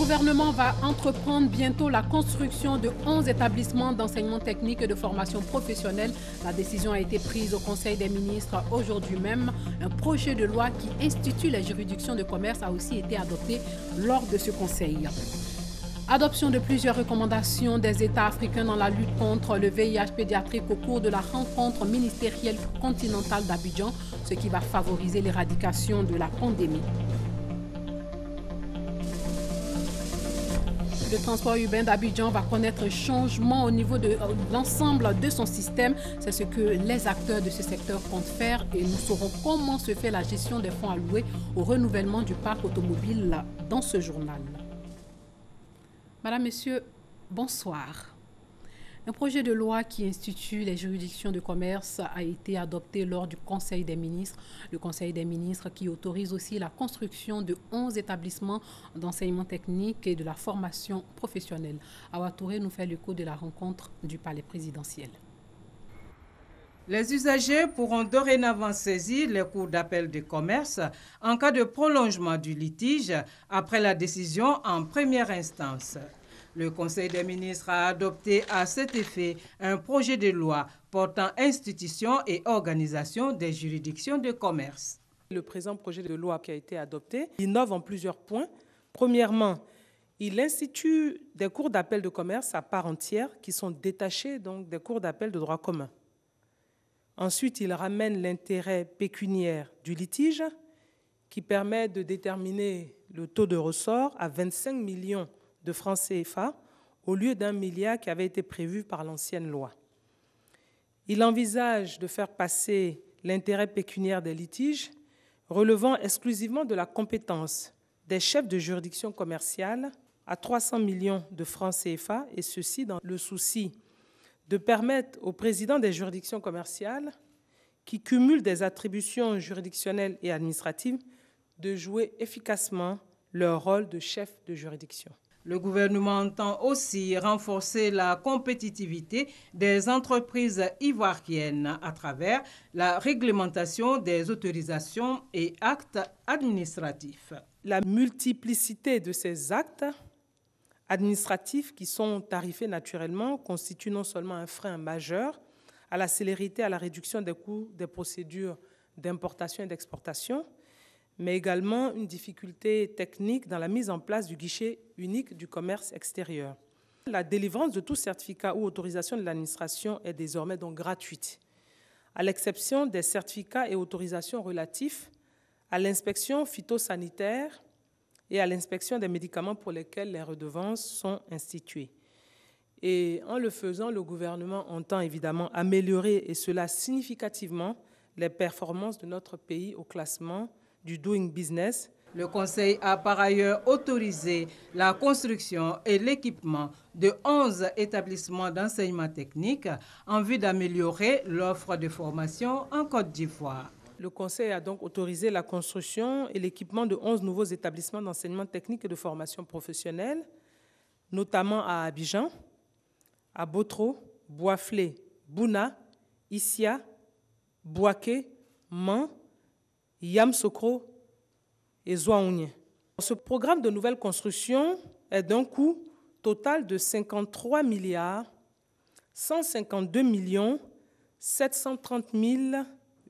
gouvernement va entreprendre bientôt la construction de 11 établissements d'enseignement technique et de formation professionnelle. La décision a été prise au Conseil des ministres aujourd'hui même. Un projet de loi qui institue les juridictions de commerce a aussi été adopté lors de ce Conseil. Adoption de plusieurs recommandations des États africains dans la lutte contre le VIH pédiatrique au cours de la rencontre ministérielle continentale d'Abidjan, ce qui va favoriser l'éradication de la pandémie. Le transport urbain d'Abidjan va connaître un changement au niveau de l'ensemble de son système. C'est ce que les acteurs de ce secteur comptent faire et nous saurons comment se fait la gestion des fonds alloués au renouvellement du parc automobile dans ce journal. Madame, Monsieur, bonsoir. Un projet de loi qui institue les juridictions de commerce a été adopté lors du Conseil des ministres. Le Conseil des ministres qui autorise aussi la construction de 11 établissements d'enseignement technique et de la formation professionnelle. Awa Touré nous fait l'écho de la rencontre du palais présidentiel. Les usagers pourront dorénavant saisir les cours d'appel de commerce en cas de prolongement du litige après la décision en première instance. Le Conseil des ministres a adopté à cet effet un projet de loi portant institution et organisation des juridictions de commerce. Le présent projet de loi qui a été adopté innove en plusieurs points. Premièrement, il institue des cours d'appel de commerce à part entière qui sont détachés donc des cours d'appel de droit commun. Ensuite, il ramène l'intérêt pécuniaire du litige qui permet de déterminer le taux de ressort à 25 millions de francs CFA au lieu d'1 milliard qui avait été prévu par l'ancienne loi. Il envisage de faire passer l'intérêt pécuniaire des litiges relevant exclusivement de la compétence des chefs de juridiction commerciale à 300 millions de francs CFA, et ceci dans le souci de permettre aux présidents des juridictions commerciales qui cumulent des attributions juridictionnelles et administratives de jouer efficacement leur rôle de chef de juridiction. Le gouvernement entend aussi renforcer la compétitivité des entreprises ivoiriennes à travers la réglementation des autorisations et actes administratifs. La multiplicité de ces actes administratifs qui sont tarifés naturellement constitue non seulement un frein majeur à la célérité, à la réduction des coûts des procédures d'importation et d'exportation, mais également une difficulté technique dans la mise en place du guichet unique du commerce extérieur. La délivrance de tout certificat ou autorisation de l'administration est désormais donc gratuite, à l'exception des certificats et autorisations relatifs à l'inspection phytosanitaire et à l'inspection des médicaments pour lesquels les redevances sont instituées. Et en le faisant, le gouvernement entend évidemment améliorer, et cela significativement, les performances de notre pays au classement du Doing Business. Le Conseil a par ailleurs autorisé la construction et l'équipement de 11 établissements d'enseignement technique en vue d'améliorer l'offre de formation en Côte d'Ivoire. Le Conseil a donc autorisé la construction et l'équipement de 11 nouveaux établissements d'enseignement technique et de formation professionnelle, notamment à Abidjan, à Botro, Boisflé, Bouna, Issia, Bouaké, Mans, Yamsokro et Zouaouni. Ce programme de nouvelle construction est d'un coût total de 53 milliards 152 millions 730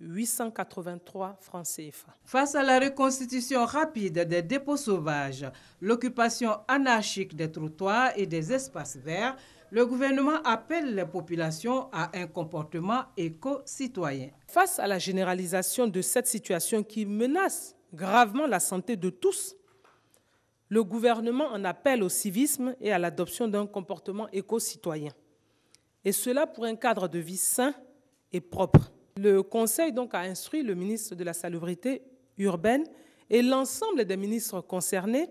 883 francs CFA. Face à la reconstitution rapide des dépôts sauvages, l'occupation anarchique des trottoirs et des espaces verts, le gouvernement appelle les populations à un comportement éco-citoyen. Face à la généralisation de cette situation qui menace gravement la santé de tous, le gouvernement en appelle au civisme et à l'adoption d'un comportement éco-citoyen. Et cela pour un cadre de vie sain et propre. Le Conseil donc a instruit le ministre de la Salubrité urbaine et l'ensemble des ministres concernés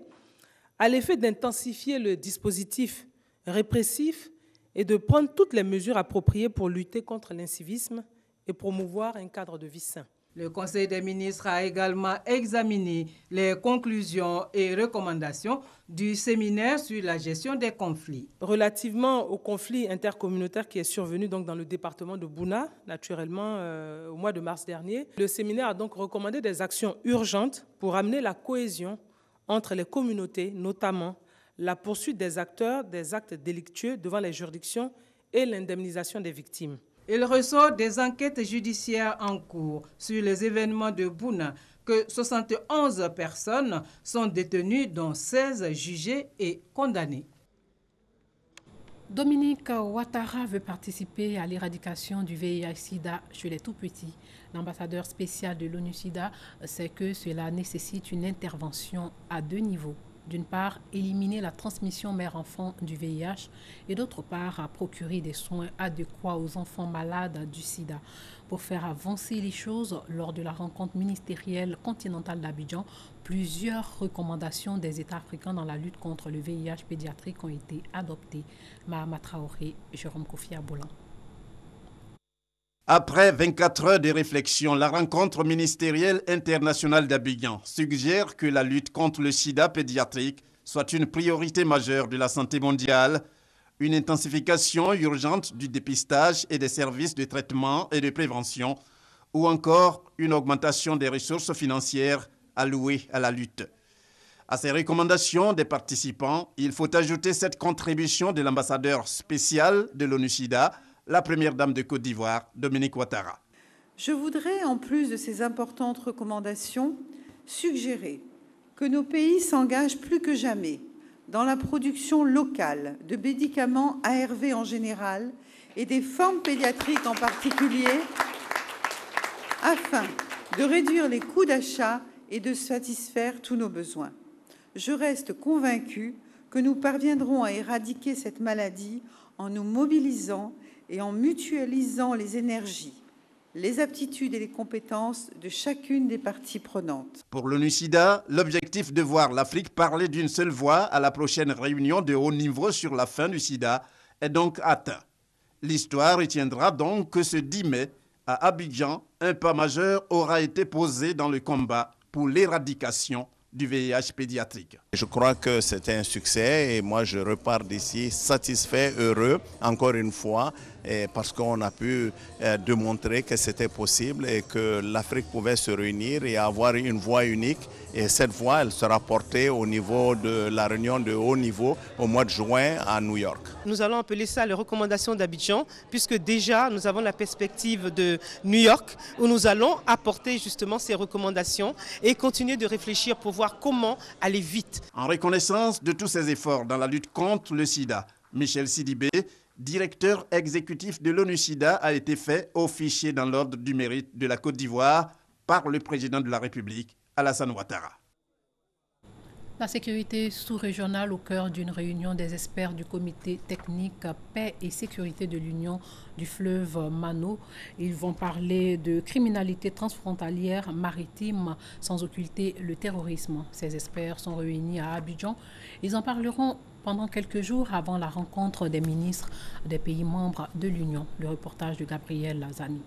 à l'effet d'intensifier le dispositif répressif et de prendre toutes les mesures appropriées pour lutter contre l'incivisme et promouvoir un cadre de vie sain. Le Conseil des ministres a également examiné les conclusions et recommandations du séminaire sur la gestion des conflits. Relativement au conflit intercommunautaire qui est survenu donc dans le département de Bouna, naturellement au mois de mars dernier, le séminaire a donc recommandé des actions urgentes pour amener la cohésion entre les communautés, notamment la poursuite des acteurs des actes délictueux devant les juridictions et l'indemnisation des victimes. Il ressort des enquêtes judiciaires en cours sur les événements de Bouna que 71 personnes sont détenues, dont 16 jugées et condamnées. Dominique Ouattara veut participer à l'éradication du VIH-Sida chez les tout-petits. L'ambassadeur spécial de l'ONU-Sida sait que cela nécessite une intervention à deux niveaux. D'une part, éliminer la transmission mère-enfant du VIH et d'autre part, procurer des soins adéquats aux enfants malades du sida. Pour faire avancer les choses, lors de la rencontre ministérielle continentale d'Abidjan, plusieurs recommandations des États africains dans la lutte contre le VIH pédiatrique ont été adoptées. Mahama Traoré, Jérôme Kofi Abolan. Après 24 heures de réflexion, la rencontre ministérielle internationale d'Abidjan suggère que la lutte contre le sida pédiatrique soit une priorité majeure de la santé mondiale, une intensification urgente du dépistage et des services de traitement et de prévention, ou encore une augmentation des ressources financières allouées à la lutte. À ces recommandations des participants, il faut ajouter cette contribution de l'ambassadeur spécial de l'ONU-Sida, la première dame de Côte d'Ivoire, Dominique Ouattara. Je voudrais, en plus de ces importantes recommandations, suggérer que nos pays s'engagent plus que jamais dans la production locale de médicaments ARV en général et des formes pédiatriques en particulier, afin de réduire les coûts d'achat et de satisfaire tous nos besoins. Je reste convaincue que nous parviendrons à éradiquer cette maladie en nous mobilisant et en mutualisant les énergies, les aptitudes et les compétences de chacune des parties prenantes. Pour l'ONU-Sida, l'objectif de voir l'Afrique parler d'une seule voix à la prochaine réunion de haut niveau sur la fin du sida est donc atteint. L'histoire retiendra donc que ce 10 mai, à Abidjan, un pas majeur aura été posé dans le combat pour l'éradication du VIH pédiatrique. Je crois que c'était un succès et moi je repars d'ici satisfait, heureux, encore une fois, parce qu'on a pu démontrer que c'était possible et que l'Afrique pouvait se réunir et avoir une voix unique. Et cette voix, elle sera portée au niveau de la réunion de haut niveau au mois de juin à New York. Nous allons appeler ça les recommandations d'Abidjan, puisque déjà nous avons la perspective de New York, où nous allons apporter justement ces recommandations et continuer de réfléchir pour voir comment aller vite. En reconnaissance de tous ces efforts dans la lutte contre le sida, Michel Sidibé, directeur exécutif de l'ONU-Sida, a été fait officier dans l'ordre du mérite de la Côte d'Ivoire par le président de la République, Alassane Ouattara. La sécurité sous-régionale au cœur d'une réunion des experts du comité technique paix et sécurité de l'Union du fleuve Mano. Ils vont parler de criminalité transfrontalière maritime sans occulter le terrorisme. Ces experts sont réunis à Abidjan. Ils en parleront pendant quelques jours avant la rencontre des ministres des pays membres de l'Union. Le reportage de Gabriel Lazani.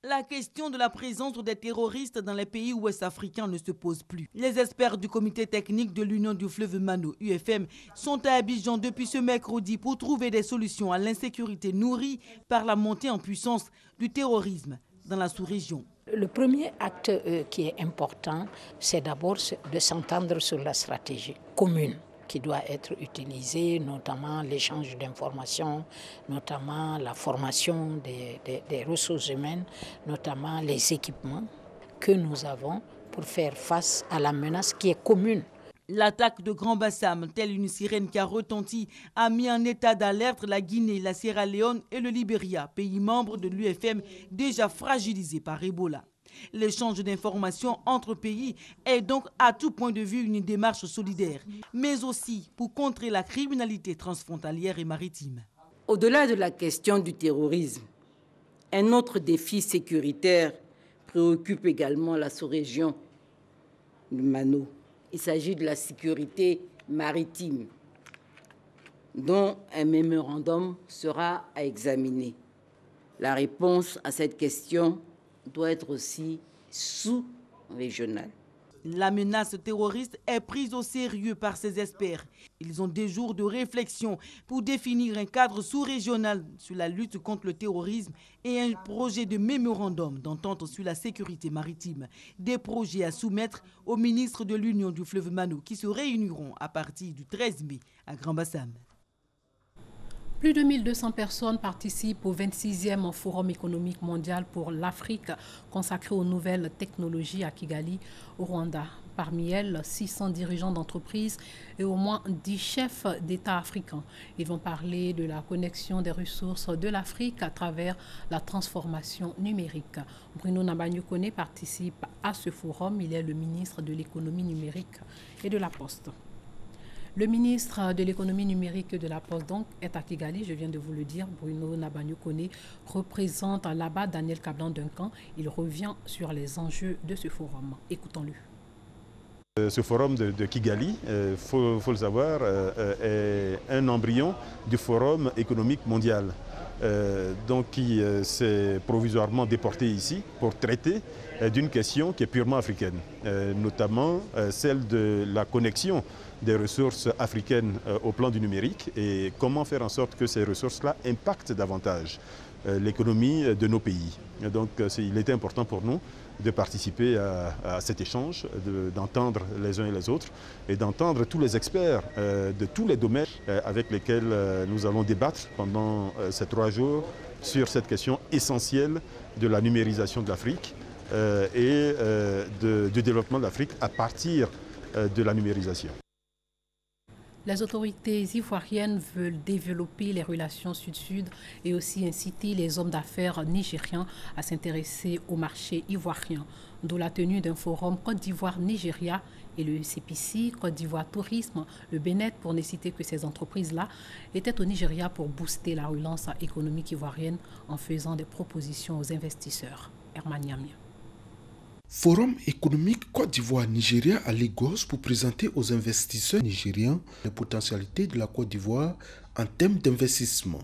La question de la présence des terroristes dans les pays ouest-africains ne se pose plus. Les experts du comité technique de l'Union du fleuve Mano, UFM, sont à Abidjan depuis ce mercredi pour trouver des solutions à l'insécurité nourrie par la montée en puissance du terrorisme dans la sous-région. Le premier acte qui est important, c'est d'abord de s'entendre sur la stratégie commune qui doit être utilisée, notamment l'échange d'informations, notamment la formation des ressources humaines, notamment les équipements que nous avons pour faire face à la menace qui est commune. L'attaque de Grand Bassam, telle une sirène qui a retenti, a mis en état d'alerte la Guinée, la Sierra Leone et le Libéria, pays membres de l'UFM déjà fragilisés par Ebola. L'échange d'informations entre pays est donc à tout point de vue une démarche solidaire, mais aussi pour contrer la criminalité transfrontalière et maritime. Au-delà de la question du terrorisme, un autre défi sécuritaire préoccupe également la sous-région du Mano. Il s'agit de la sécurité maritime, dont un mémorandum sera à examiner. La réponse à cette question doit être aussi sous-régionale. La menace terroriste est prise au sérieux par ces experts. Ils ont des jours de réflexion pour définir un cadre sous-régional sur la lutte contre le terrorisme et un projet de mémorandum d'entente sur la sécurité maritime. Des projets à soumettre au ministre de l'Union du fleuve Mano qui se réuniront à partir du 13 mai à Grand-Bassam. Plus de 1200 personnes participent au 26e Forum économique mondial pour l'Afrique consacré aux nouvelles technologies à Kigali, au Rwanda. Parmi elles, 600 dirigeants d'entreprises et au moins 10 chefs d'État africains. Ils vont parler de la connexion des ressources de l'Afrique à travers la transformation numérique. Bruno Nabanyukone participe à ce forum. Il est le ministre de l'économie numérique et de la Poste. Le ministre de l'économie numérique et de la Poste donc est à Kigali, je viens de vous le dire. Bruno Nabanyukone représente là-bas Daniel Kablan-Duncan. Il revient sur les enjeux de ce forum. Écoutons-le. Ce forum de Kigali, faut le savoir, est un embryon du forum économique mondial. Donc qui s'est provisoirement déporté ici pour traiter d'une question qui est purement africaine, notamment celle de la connexion des ressources africaines au plan du numérique et comment faire en sorte que ces ressources-là impactent davantage l'économie de nos pays. Et donc il était important pour nous de participer à cet échange, d'entendre les uns et les autres et d'entendre tous les experts de tous les domaines avec lesquels nous allons débattre pendant ces 3 jours sur cette question essentielle de la numérisation de l'Afrique et du développement de l'Afrique à partir de la numérisation. Les autorités ivoiriennes veulent développer les relations sud-sud et aussi inciter les hommes d'affaires nigérians à s'intéresser au marché ivoirien, d'où la tenue d'un forum Côte d'Ivoire-Nigeria et le CPC, Côte d'Ivoire Tourisme, le Bénet, pour ne citer que ces entreprises-là, étaient au Nigeria pour booster la relance économique ivoirienne en faisant des propositions aux investisseurs. Herman Yamia. Forum économique Côte d'Ivoire-Nigeria à Lagos pour présenter aux investisseurs nigériens les potentialités de la Côte d'Ivoire en termes d'investissement.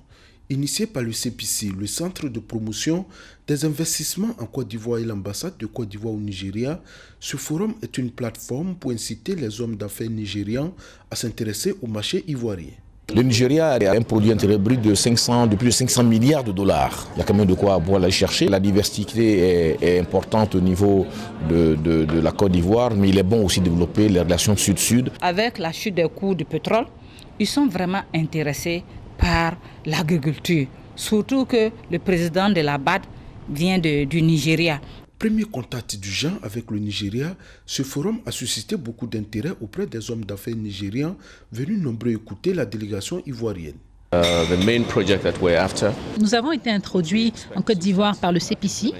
Initié par le CPC, le Centre de promotion des investissements en Côte d'Ivoire et l'ambassade de Côte d'Ivoire au Nigeria, ce forum est une plateforme pour inciter les hommes d'affaires nigérians à s'intéresser au marché ivoirien. Le Nigeria a un produit intérieur brut de plus de 500 milliards de dollars. Il y a quand même de quoi pouvoir aller chercher. La diversité est importante au niveau de la Côte d'Ivoire, mais il est bon aussi de développer les relations sud-sud. Avec la chute des coûts du pétrole, ils sont vraiment intéressés par l'agriculture. Surtout que le président de la BAD vient du Nigeria. Premier contact du genre avec le Nigeria, ce forum a suscité beaucoup d'intérêt auprès des hommes d'affaires nigérians venus nombreux écouter la délégation ivoirienne. Nous avons été introduits en Côte d'Ivoire par le CPC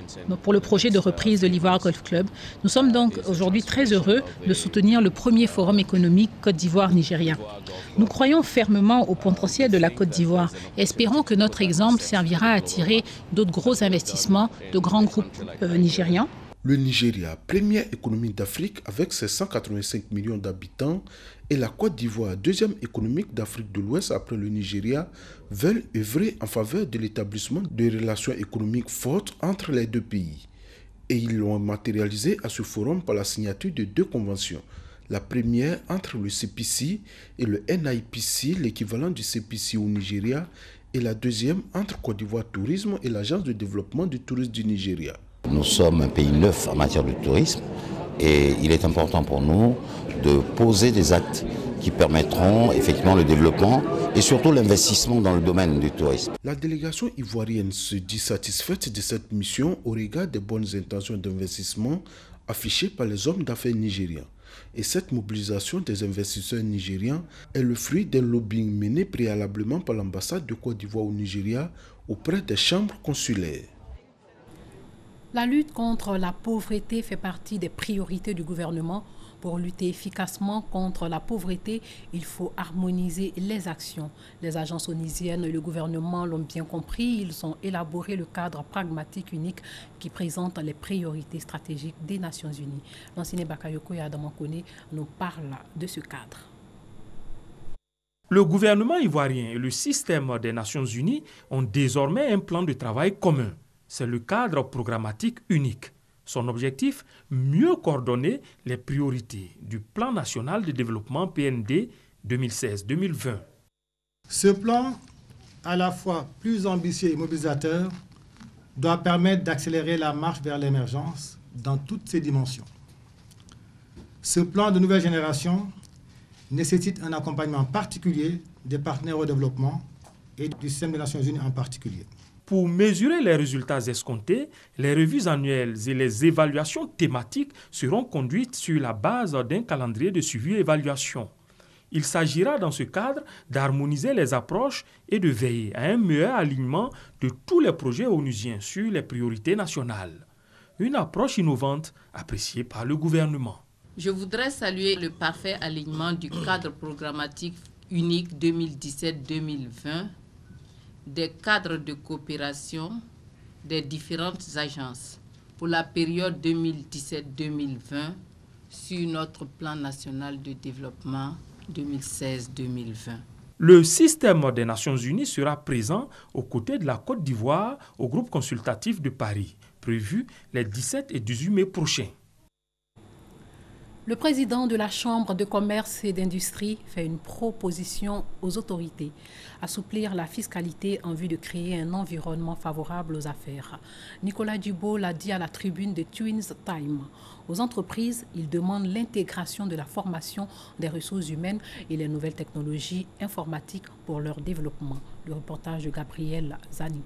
pour le projet de reprise de l'Ivoire Golf Club. Nous sommes donc aujourd'hui très heureux de soutenir le premier forum économique Côte d'Ivoire-Nigeria. Nous croyons fermement au potentiel de la Côte d'Ivoire et espérons que notre exemple servira à attirer d'autres gros investissements de grands groupes nigérians. Le Nigeria, première économie d'Afrique avec ses 185 millions d'habitants, et la Côte d'Ivoire, deuxième économique d'Afrique de l'Ouest après le Nigeria, veulent œuvrer en faveur de l'établissement de relations économiques fortes entre les deux pays. Et ils l'ont matérialisé à ce forum par la signature de 2 conventions. La première entre le CPC et le NIPC, l'équivalent du CPC au Nigeria, et la deuxième entre Côte d'Ivoire Tourisme et l'Agence de développement du tourisme du Nigeria. Nous sommes un pays neuf en matière de tourisme et il est important pour nous de poser des actes qui permettront effectivement le développement et surtout l'investissement dans le domaine du tourisme. La délégation ivoirienne se dit satisfaite de cette mission au regard des bonnes intentions d'investissement affichées par les hommes d'affaires nigériens. Et cette mobilisation des investisseurs nigériens est le fruit d'un lobbying mené préalablement par l'ambassade de Côte d'Ivoire au Nigeria auprès des chambres consulaires. La lutte contre la pauvreté fait partie des priorités du gouvernement. Pour lutter efficacement contre la pauvreté, il faut harmoniser les actions. Les agences onisiennes et le gouvernement l'ont bien compris. Ils ont élaboré le cadre pragmatique unique qui présente les priorités stratégiques des Nations Unies. L'ancien Bakayoko et Adam Kone nous parlent de ce cadre. Le gouvernement ivoirien et le système des Nations Unies ont désormais un plan de travail commun. C'est le cadre programmatique unique. Son objectif, mieux coordonner les priorités du Plan national de développement PND 2016-2020. Ce plan, à la fois plus ambitieux et mobilisateur, doit permettre d'accélérer la marche vers l'émergence dans toutes ses dimensions. Ce plan de nouvelle génération nécessite un accompagnement particulier des partenaires au développement et du système des Nations Unies en particulier. Pour mesurer les résultats escomptés, les revues annuelles et les évaluations thématiques seront conduites sur la base d'un calendrier de suivi et évaluation. Il s'agira dans ce cadre d'harmoniser les approches et de veiller à un meilleur alignement de tous les projets onusiens sur les priorités nationales. Une approche innovante appréciée par le gouvernement. Je voudrais saluer le parfait alignement du cadre programmatique unique 2017-2020, des cadres de coopération des différentes agences pour la période 2017-2020 sur notre plan national de développement 2016-2020. Le système des Nations Unies sera présent aux côtés de la Côte d'Ivoire au groupe consultatif de Paris, prévu les 17 et 18 mai prochains. Le président de la Chambre de commerce et d'industrie fait une proposition aux autorités, assouplir la fiscalité en vue de créer un environnement favorable aux affaires. Nicolas Dubo l'a dit à la tribune de Twins Time. Aux entreprises, il demande l'intégration de la formation des ressources humaines et les nouvelles technologies informatiques pour leur développement. Le reportage de Gabriel Zani.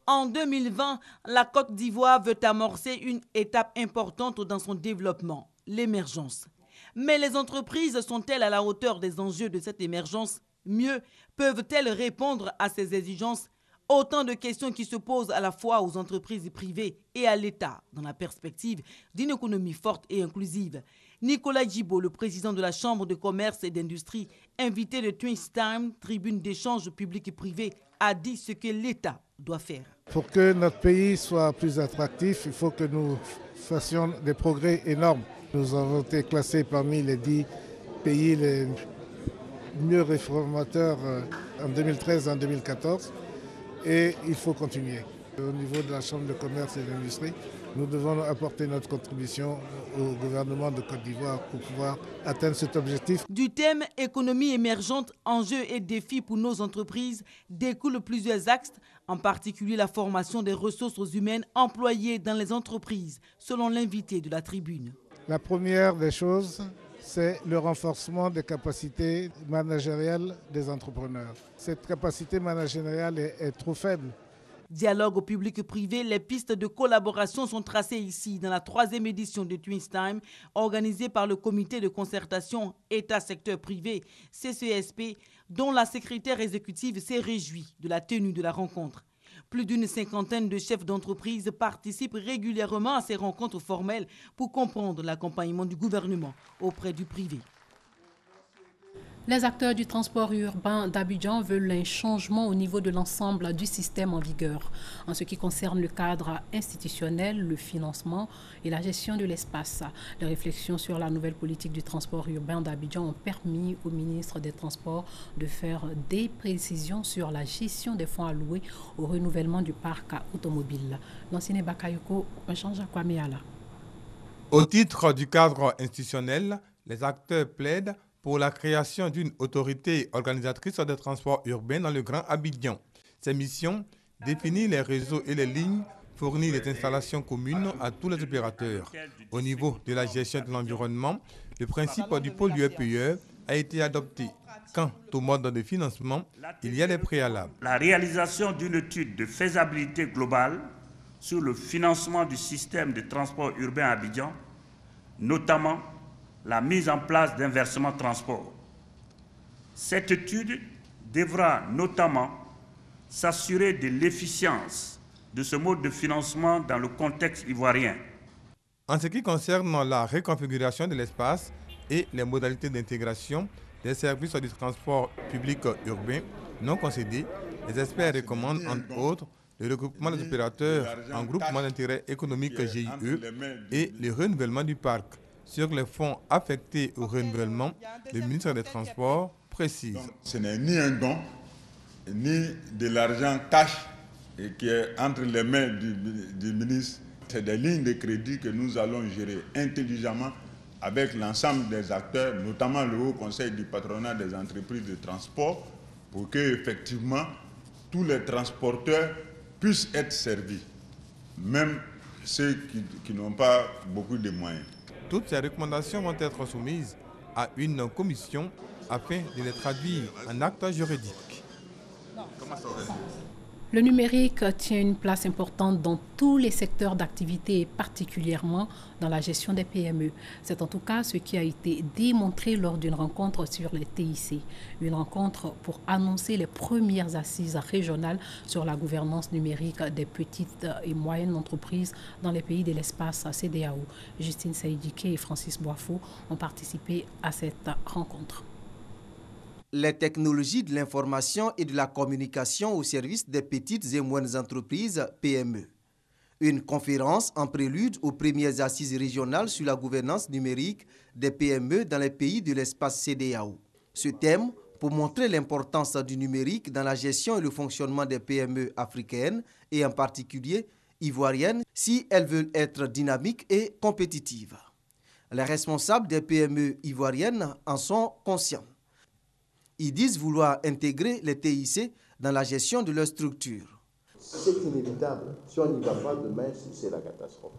En 2020, la Côte d'Ivoire veut amorcer une étape importante dans son développement, l'émergence. Mais les entreprises sont-elles à la hauteur des enjeux de cette émergence? Mieux, peuvent-elles répondre à ces exigences? Autant de questions qui se posent à la fois aux entreprises privées et à l'État dans la perspective d'une économie forte et inclusive. Nicolas Djibo, le président de la Chambre de commerce et d'industrie, invité de Twins Time, tribune d'échange public et privé, a dit ce que l'État doit faire. Pour que notre pays soit plus attractif, il faut que nous fassions des progrès énormes. Nous avons été classés parmi les 10 pays les mieux réformateurs en 2013 et en 2014 et il faut continuer. Au niveau de la Chambre de commerce et d'industrie, nous devons apporter notre contribution au gouvernement de Côte d'Ivoire pour pouvoir atteindre cet objectif. Du thème économie émergente, enjeux et défis pour nos entreprises découlent plusieurs axes, en particulier la formation des ressources humaines employées dans les entreprises, selon l'invité de la tribune. La première des choses, c'est le renforcement des capacités managériales des entrepreneurs. Cette capacité managériale est trop faible. Dialogue au public-privé, les pistes de collaboration sont tracées ici dans la 3e édition de Twins Time, organisée par le comité de concertation État-secteur privé, CCSP, dont la secrétaire exécutive s'est réjouie de la tenue de la rencontre. Plus d'une cinquantaine de chefs d'entreprise participent régulièrement à ces rencontres formelles pour comprendre l'accompagnement du gouvernement auprès du privé. Les acteurs du transport urbain d'Abidjan veulent un changement au niveau de l'ensemble du système en vigueur, en ce qui concerne le cadre institutionnel, le financement et la gestion de l'espace. Les réflexions sur la nouvelle politique du transport urbain d'Abidjan ont permis au ministre des Transports de faire des précisions sur la gestion des fonds alloués au renouvellement du parc automobile. Lancine Bakayoko, Chanja Kwameala. Au titre du cadre institutionnel, les acteurs plaident pour la création d'une autorité organisatrice des transports urbains dans le Grand Abidjan. Ses missions, définir les réseaux et les lignes, fournir les installations communes à tous les opérateurs. Au niveau de la gestion de l'environnement, le principe du pollueur-payeur a été adopté. Quant au mode de financement, il y a des préalables. La réalisation d'une étude de faisabilité globale sur le financement du système de transport urbain à Abidjan, notamment la mise en place d'un versement transport. Cette étude devra notamment s'assurer de l'efficience de ce mode de financement dans le contexte ivoirien. En ce qui concerne la reconfiguration de l'espace et les modalités d'intégration des services du transport public urbain non concédés, les experts recommandent entre autres le regroupement des opérateurs en groupement d'intérêt économique GIE et le renouvellement du parc. Sur les fonds affectés au renouvellement, le ministre des Transports précise. Donc, ce n'est ni un don, ni de l'argent cash qui est entre les mains du ministre C'est des lignes de crédit que nous allons gérer intelligemment avec l'ensemble des acteurs, notamment le Haut Conseil du patronat des entreprises de transport, pour que effectivement tous les transporteurs puissent être servis, même ceux qui n'ont pas beaucoup de moyens. Toutes ces recommandations vont être soumises à une commission afin de les traduire en actes juridiques. Le numérique tient une place importante dans tous les secteurs d'activité et particulièrement dans la gestion des PME. C'est en tout cas ce qui a été démontré lors d'une rencontre sur les TIC. Une rencontre pour annoncer les premières assises régionales sur la gouvernance numérique des petites et moyennes entreprises dans les pays de l'espace CEDEAO. Justine Saïdike et Francis Boifo ont participé à cette rencontre. Les technologies de l'information et de la communication au service des petites et moyennes entreprises PME. Une conférence en prélude aux premières assises régionales sur la gouvernance numérique des PME dans les pays de l'espace CEDEAO. Ce thème, pour montrer l'importance du numérique dans la gestion et le fonctionnement des PME africaines et en particulier ivoiriennes si elles veulent être dynamiques et compétitives. Les responsables des PME ivoiriennes en sont conscients. Ils disent vouloir intégrer les TIC dans la gestion de leur structure. C'est inévitable. Si on n'y va pas demain, c'est la catastrophe.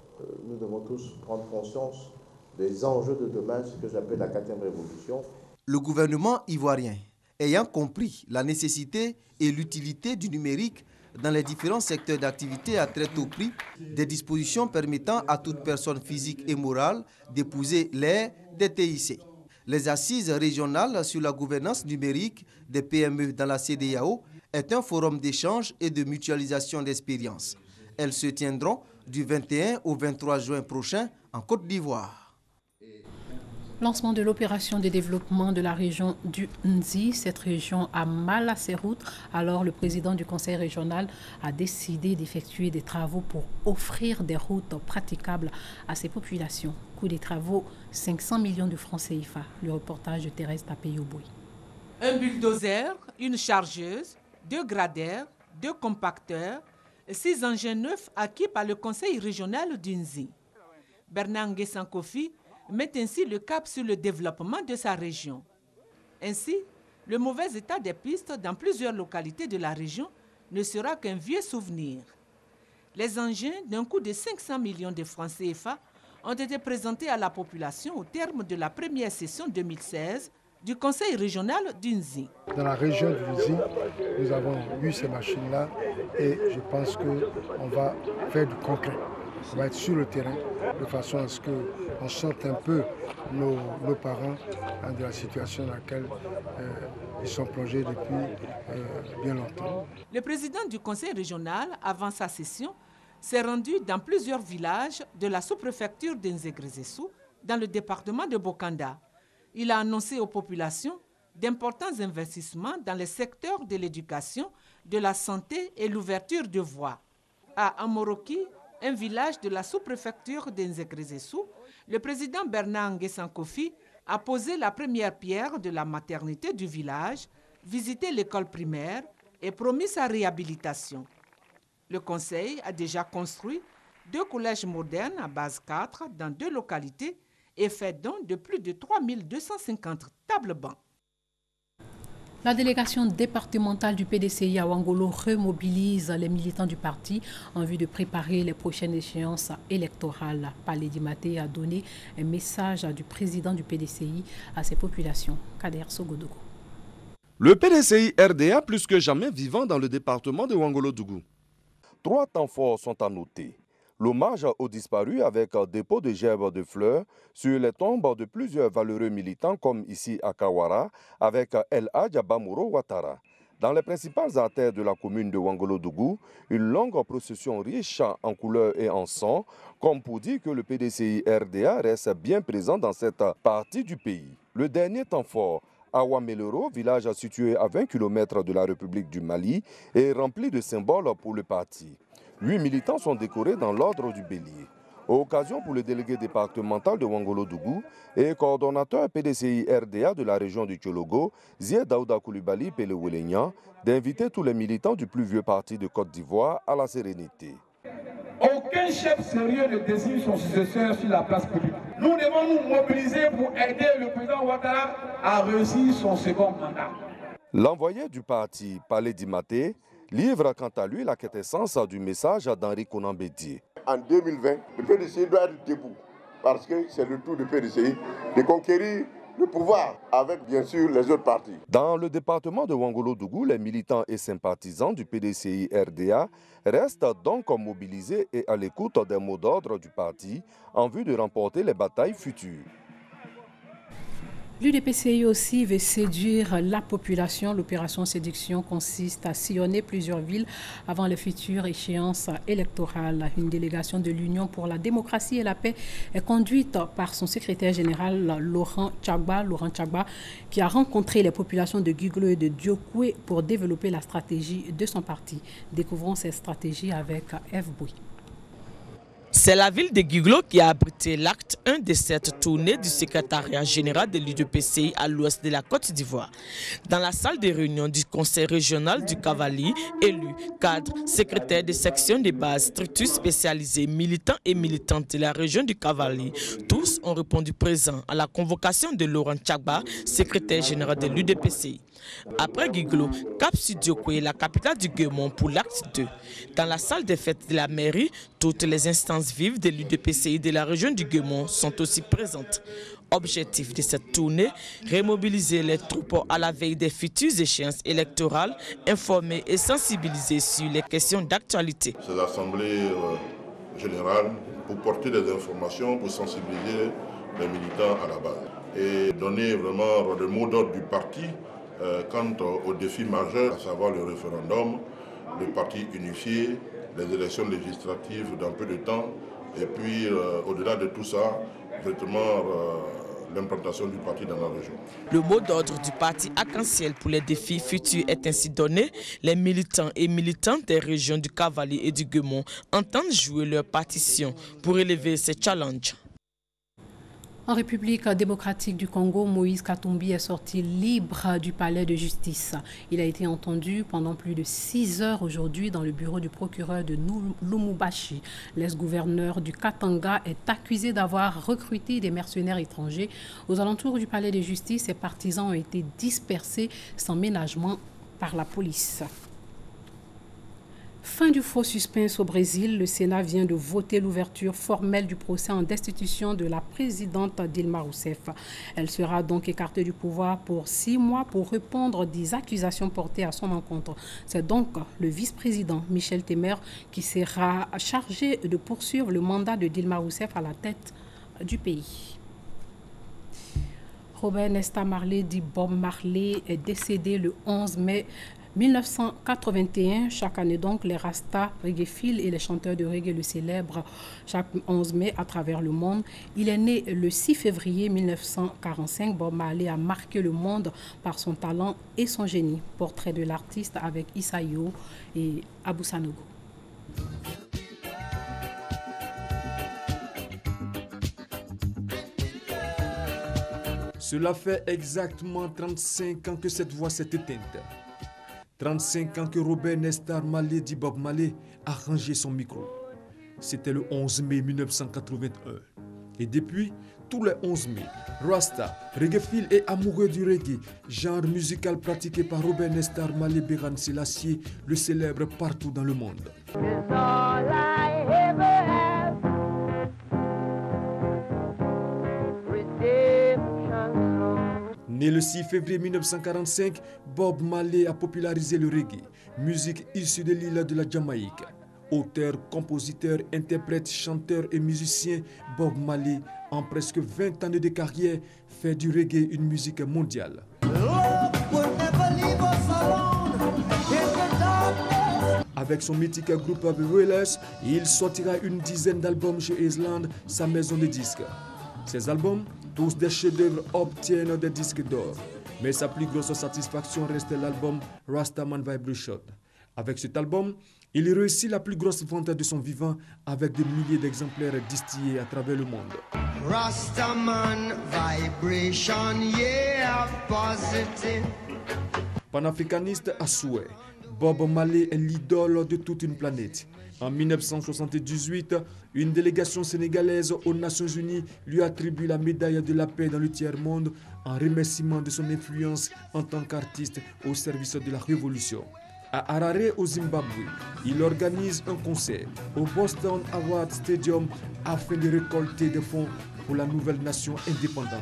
Nous devons tous prendre conscience des enjeux de demain, ce que j'appelle la 4e révolution. Le gouvernement ivoirien, ayant compris la nécessité et l'utilité du numérique dans les différents secteurs d'activité à très tôt prix, des dispositions permettant à toute personne physique et morale d'épouser l'ère des TIC. Les assises régionales sur la gouvernance numérique des PME dans la CEDEAO est un forum d'échange et de mutualisation d'expériences. Elles se tiendront du 21 au 23 juin prochain en Côte d'Ivoire. Lancement de l'opération de développement de la région du Nzi. Cette région a mal à ses routes. Alors, le président du conseil régional a décidé d'effectuer des travaux pour offrir des routes praticables à ses populations. Coût des travaux, 500 millions de francs CFA. Le reportage de Thérèse Tapé-Yoboui. Un bulldozer, une chargeuse, 2 graders, 2 compacteurs, 6 engins neufs acquis par le conseil régional du Nzi. Bernard Nguessan-Kofi met ainsi le cap sur le développement de sa région. Ainsi, le mauvais état des pistes dans plusieurs localités de la région ne sera qu'un vieux souvenir. Les engins, d'un coût de 500 millions de francs CFA, ont été présentés à la population au terme de la première session 2016 du conseil régional du Nzi. Dans la région du Nzi, nous avons eu ces machines-là et je pense qu'on va faire du concret. On va être sur le terrain de façon à ce qu'on sorte un peu nos parents de la situation dans laquelle ils sont plongés depuis bien longtemps. Le président du conseil régional, avant sa session, s'est rendu dans plusieurs villages de la sous-préfecture d'Nzégrezessou, dans le département de Bokanda. Il a annoncé aux populations d'importants investissements dans les secteurs de l'éducation, de la santé et l'ouverture de voies. À Amoroki, un village de la sous-préfecture d'Nzégrezessou, le président Bernard Nguessan-Kofi a posé la première pierre de la maternité du village, visité l'école primaire et promis sa réhabilitation. Le conseil a déjà construit 2 collèges modernes à base 4 dans 2 localités et fait don de plus de 3250 tables-bancs. La délégation départementale du PDCI à Ouangolo remobilise les militants du parti en vue de préparer les prochaines échéances électorales. Paledi Maté a donné un message du président du PDCI à ses populations. Kader Sogodogo. Le PDCI RDA plus que jamais vivant dans le département de Ouangolo-Dougou. 3 temps forts sont à noter. L'hommage aux disparus avec un dépôt de gerbes de fleurs sur les tombes de plusieurs valeureux militants comme ici à Kawara avec El Hadj Bamuro Ouattara. Dans les principales artères de la commune de Ouangolo-Dougou, une longue procession riche en couleurs et en sang, comme pour dire que le PDCI RDA reste bien présent dans cette partie du pays. Le dernier temps fort, à Ouamelero, village situé à 20 km de la République du Mali, est rempli de symboles pour le parti. 8 militants sont décorés dans l'ordre du bélier. Occasion pour le délégué départemental de Ouangolo-Dougou et coordonnateur PDCI RDA de la région du Tchologo, Zied Daouda Koulibaly Pelewelenya, d'inviter tous les militants du plus vieux parti de Côte d'Ivoire à la sérénité. aucun chef sérieux ne désigne son successeur sur la place publique. Nous devons nous mobiliser pour aider le président Ouattara à réussir son second mandat. L'envoyé du parti, Palais Dimaté, livre quant à lui la quintessence du message d'Henri Konan Bédié. En 2020, le PDCI doit être debout parce que c'est le tour du PDCI de conquérir le pouvoir avec bien sûr les autres partis. Dans le département de Ouangolo-Dougou, les militants et sympathisants du PDCI RDA restent donc mobilisés et à l'écoute des mots d'ordre du parti en vue de remporter les batailles futures. L'UDPCI aussi veut séduire la population. L'opération séduction consiste à sillonner plusieurs villes avant les futures échéances électorales. Une délégation de l'Union pour la démocratie et la paix est conduite par son secrétaire général Laurent Tchagba, qui a rencontré les populations de Giglo et de Diokwe pour développer la stratégie de son parti. Découvrons cette stratégie avec F. Bouy. C'est la ville de Giglo qui a abrité l'acte 1 de cette tournée du secrétariat général de l'UDPCI à l'ouest de la Côte d'Ivoire. Dans la salle de réunion du conseil régional du Cavali, élus, cadres, secrétaires de sections de base, structures spécialisées, militants et militantes de la région du Cavali, tous ont répondu présents à la convocation de Laurent Tchagba, secrétaire général de l'UDPCI. Après Giglo, Cap Diokwe, la capitale du Guémon pour l'acte 2. Dans la salle des fêtes de la mairie, toutes les instances vives de l'UDPCI de la région du Guémon sont aussi présentes. Objectif de cette tournée, remobiliser les troupes à la veille des futures échéances électorales, informer et sensibiliser sur les questions d'actualité. C'est l'Assemblée générale pour porter des informations, pour sensibiliser les militants à la base et donner vraiment le mot d'ordre du parti quant aux défis majeurs, à savoir le référendum, le parti unifié, les élections législatives dans peu de temps, et puis au-delà de tout ça, vraiment l'implantation du parti dans la région. Le mot d'ordre du parti arc-en-ciel pour les défis futurs est ainsi donné. Les militants et militantes des régions du Cavali et du Guémon entendent jouer leur partition pour élever ces challenges. En République démocratique du Congo, Moïse Katumbi est sorti libre du palais de justice. Il a été entendu pendant plus de 6 heures aujourd'hui dans le bureau du procureur de Lubumbashi. L'ex-gouverneur du Katanga est accusé d'avoir recruté des mercenaires étrangers. Aux alentours du palais de justice, ses partisans ont été dispersés sans ménagement par la police. Fin du faux suspense au Brésil. Le Sénat vient de voter l'ouverture formelle du procès en destitution de la présidente Dilma Rousseff. Elle sera donc écartée du pouvoir pour 6 mois pour répondre des accusations portées à son encontre. C'est donc le vice-président Michel Temer qui sera chargé de poursuivre le mandat de Dilma Rousseff à la tête du pays. Robert Nesta Marley, dit Bob Marley, est décédé le 11 mai 1981, chaque année donc, les Rasta, reggaephiles et les chanteurs de reggae le célèbrent chaque 11 mai à travers le monde. Il est né le 6 février 1945. Bob Marley a marqué le monde par son talent et son génie. Portrait de l'artiste avec Isaïo et Abou Sanogo. Cela fait exactement 35 ans que cette voix s'est éteinte. 35 ans que Robert Nesta Marley, dit Bob Marley, a rangé son micro. C'était le 11 mai 1981. Et depuis, tous les 11 mai, Rasta, reggaephile et amoureux du reggae, genre musical pratiqué par Robert Nesta Marley Beran Selassie, le célèbre partout dans le monde. Né le 6 février 1945, Bob Marley a popularisé le reggae, musique issue de l'île de la Jamaïque. Auteur, compositeur, interprète, chanteur et musicien, Bob Marley, en presque 20 années de carrière, fait du reggae une musique mondiale. Avec son mythique groupe The Wailers, il sortira une dizaine d'albums chez Island, sa maison de disques. Ces albums, tous des chefs-d'œuvre, obtiennent des disques d'or. Mais sa plus grosse satisfaction reste l'album Rastaman Vibration. Avec cet album, il réussit la plus grosse vente de son vivant avec des milliers d'exemplaires distillés à travers le monde. Rastaman Vibration, yeah, positive. Panafricaniste à souhait, Bob Marley est l'idole de toute une planète. En 1978, une délégation sénégalaise aux Nations Unies lui attribue la médaille de la paix dans le tiers-monde en remerciement de son influence en tant qu'artiste au service de la révolution. À Harare, au Zimbabwe, il organise un concert au Boston Award Stadium afin de récolter des fonds pour la nouvelle nation indépendante.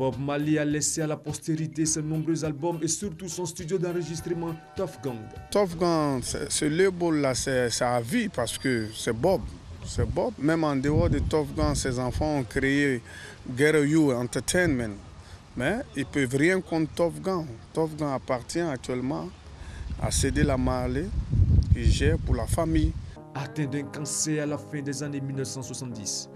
Bob Marley a laissé à la postérité ses nombreux albums et surtout son studio d'enregistrement Tuff Gang. Tuff Gang, ce label-là, c'est à vie parce que c'est Bob. C'est Bob. Même en dehors de Tuff Gang, ses enfants ont créé Get You Entertainment. Mais ils ne peuvent rien contre Tuff Gang. Tuff Gang appartient actuellement à Cédé la Marley, qui gère pour la famille. Atteint d'un cancer à la fin des années 1970,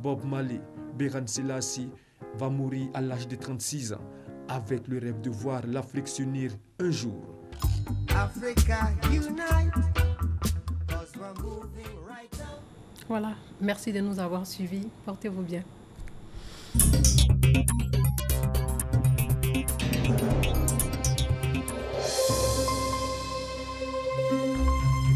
Bob Marley, Beran Selassie, va mourir à l'âge de 36 ans, avec le rêve de voir l'Afrique s'unir un jour. Voilà, merci de nous avoir suivis. Portez-vous bien.